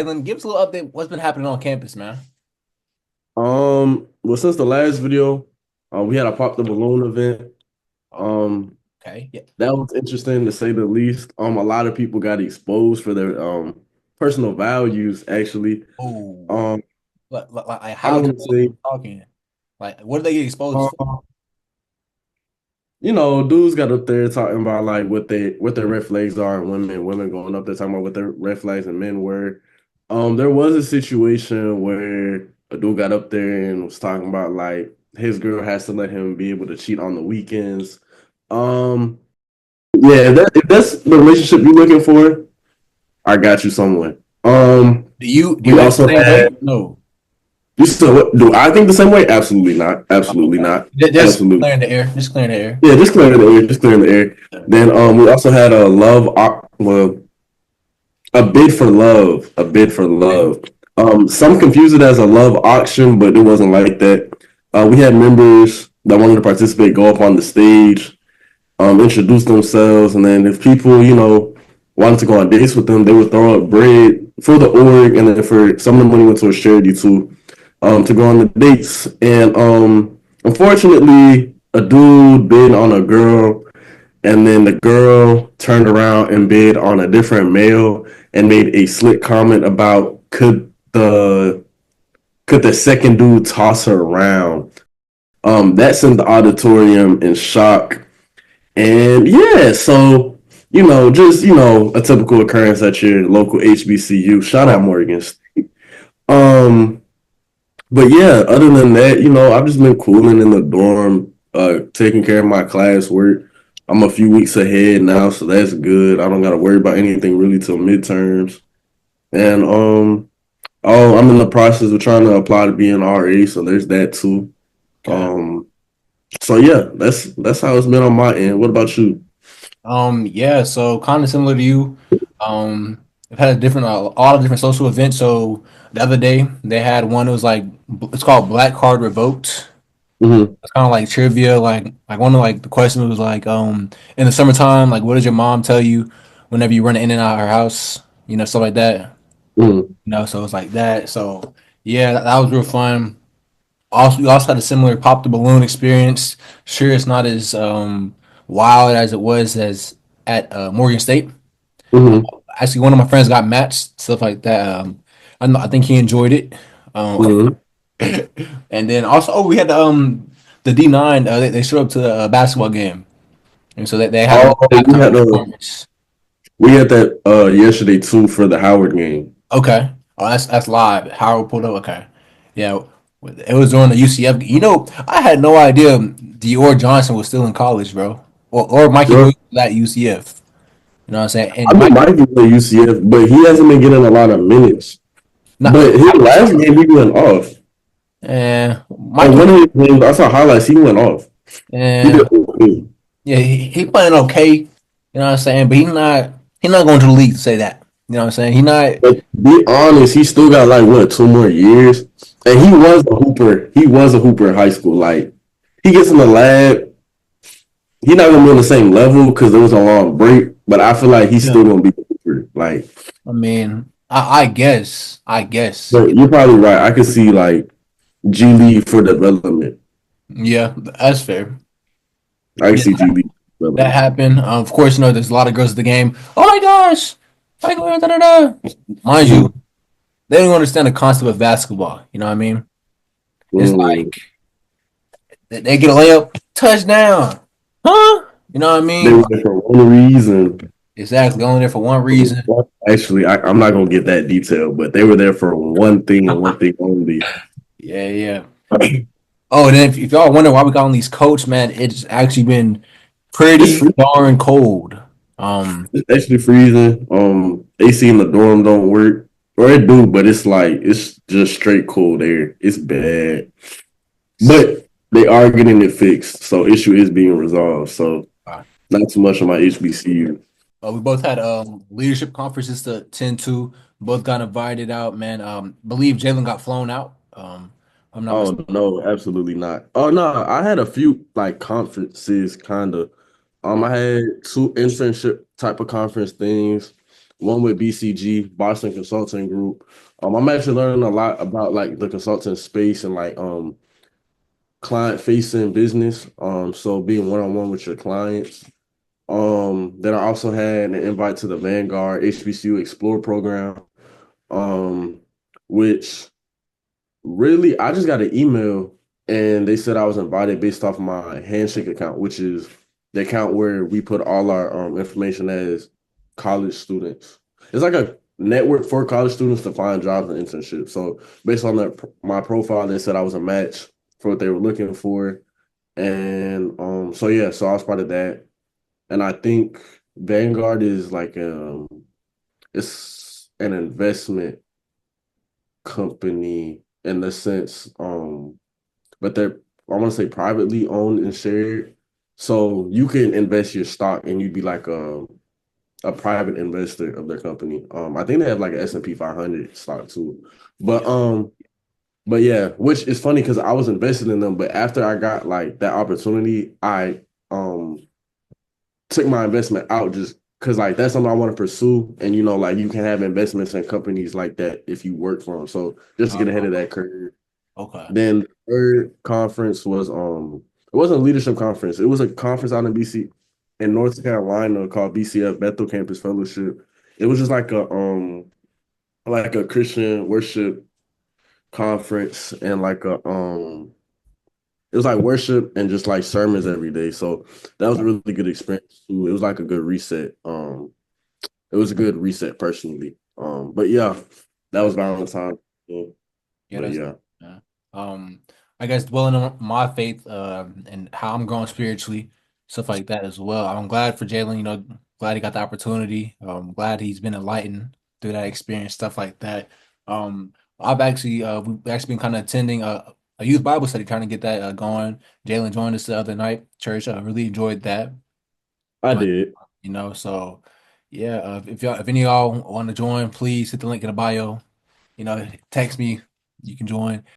Jaelon, give us a little update. What's been happening on campus, man? Well, since the last video, we had a pop the balloon event. Oh, Um, okay. Yeah. that was interesting to say the least. A lot of people got exposed for their personal values, actually. Oh, Um, like I how don't want to exposed are say, we talking? Like, what did they get exposed for? uh, dudes got up there talking about like what their red flags are, and women going up there talking about what their red flags and men were. There was a situation where a dude got up there and was talking about like his girl has to let him be able to cheat on the weekends. Um, yeah, if that's the relationship you're looking for, I got you someone. Do you We act the also same way? had No. you still do I think the same way? Absolutely not. Absolutely Okay. not. Just Absolutely. clearing the air. Just clearing the air. Yeah, just clearing the air. Just clearing the air. Yeah. Then we also had well, a bid for love. A bid for Okay. love. Some confuse it as a love auction, but it wasn't like that. We had members that wanted to participate go up on the stage, introduce themselves, and then if people, wanted to go on dates with them, they would throw up bread for the org, and then for some of the money went to a charity too, to go on the dates. And unfortunately, a dude bid on a girl, and then the girl turned around and bid on a different male and made a slick comment about could the second dude toss her around. That sent the auditorium in shock. And yeah, so just a typical occurrence at your local HBCU. Shout out Oh, Morgan State. Um, but yeah, other than that, I've just been cooling in the dorm, taking care of my classwork. I'm a few weeks ahead now, so that's good. I don't got to worry about anything really till midterms. And oh, I'm in the process of trying to apply to be an RA, so there's that too. okay. Um, so yeah, that's how it's been on my end. What about you? Yeah, so kind of similar to you. I've had a lot of different social events. So the other day they had one. It was like it's called Black Card Revoked. Hmm. It's kind of like trivia. Like one of like the questions was like, in the summertime, like what does your mom tell you whenever you run in and out of her house? Stuff like that. Hmm. So it's like that. So yeah, that was real fun. We also had a similar pop the balloon experience. Sure, it's not as wild as it was as at Morgan State. Hmm. Actually, one of my friends got matched, stuff like that. I think he enjoyed it. Um, Hmm. and then also, we had the D9. They showed up to the basketball game, and so they had a Oh, little halftime performance. we had that yesterday too for the Howard game. Okay, oh that's live. Howard pulled up. Okay, yeah, it was during the UCF. I had no idea Dior Johnson was still in college, bro, or Mikey Bro, Williams was at UCF. You know what I'm saying? I And know Mike, Mikey play UCF, but he hasn't been getting a lot of minutes. not But his last game he went off. Like Mikey, one of his games, I saw highlights. He went off. He did and okay. yeah, he playing okay. You know what I'm saying? But he not going to the league to say that. You know what I'm saying? He not. But to be honest, he still got like what 2 more years, and he was a hooper. He was a hooper in high school. Like he gets in the lab, he's not gonna be on the same level because there was a long break. But I feel like he's Yeah. still gonna be a hooper. Like, I mean, I guess. I guess. but you're probably right. I could see like G League for development. Yeah, that's fair. I can Yeah, see G League that development. happened. Of course, there's a lot of girls at the game. Oh my gosh! Like, da, da, da. Mind you, Mm, they don't understand the concept of basketball. You know what I mean? It's mm. like they get a layup, touchdown, huh? You know what I They mean? were there for one reason. Exactly. Only there for one reason. Actually, I'm not gonna get that detail, but they were there for one thing and one thing only. Yeah, yeah. Oh, and then if y'all wonder why we got on these coats, man, it's actually been It's pretty free. darn cold. Um, It's actually freezing. AC in the dorm don't work, or it do, but it's like it's just straight cold air. It's bad, but they are getting it fixed, so issue is being resolved. So not too much on my HBCU. we both had leadership conferences to attend to. Both got invited out, man. Believe Jaelon got flown out. I'm not Oh mistaken. no, absolutely not. Oh no, I had a few like conferences kind of. I had two internship type of conference things. one with BCG, Boston Consulting Group. I'm actually learning a lot about like the consulting space and like client facing business. So being one on one with your clients. Then I also had an invite to the Vanguard HBCU Explore program, um, which really I just got an email and they said I was invited based off my Handshake account, which is the account where we put all our information as college students. It's like a network for college students to find jobs and internships. So based on my profile, they said I was a match for what they were looking for. And so yeah, so I was part of that. And I think Vanguard is like it's an investment company in the sense, but they're I want to say privately owned and shared. So you can invest your stock and you'd be like a private investor of their company. I think they have like an S&P 500 stock too. But Yeah. um but yeah, which is funny because I was invested in them, but after I got like that opportunity, I took my investment out just because like that's something I want to pursue. And like you can have investments in companies like that if you work for them. So just to get ahead of that curve. Okay. Then the third conference was it wasn't a leadership conference. It was a conference out in BC in North Carolina called BCF Bethel Campus Fellowship. It was just like a Christian worship conference and like a it was like worship and just like sermons every day. So that was a really good experience too. It was like a good reset. It was a good reset personally. But yeah, that was That's Valentine's. Yeah, But that's yeah, yeah. I guess dwelling on my faith, and how I'm growing spiritually, stuff like that as well. I'm glad for Jalen, glad he got the opportunity. Glad he's been enlightened through that experience, stuff like that. We've actually been kind of attending a youth Bible study, trying to get that going. Jalen joined us the other night, church. I really enjoyed that. I But did. so yeah, if any of y'all want to join, please hit the link in the bio. Text me. You can join.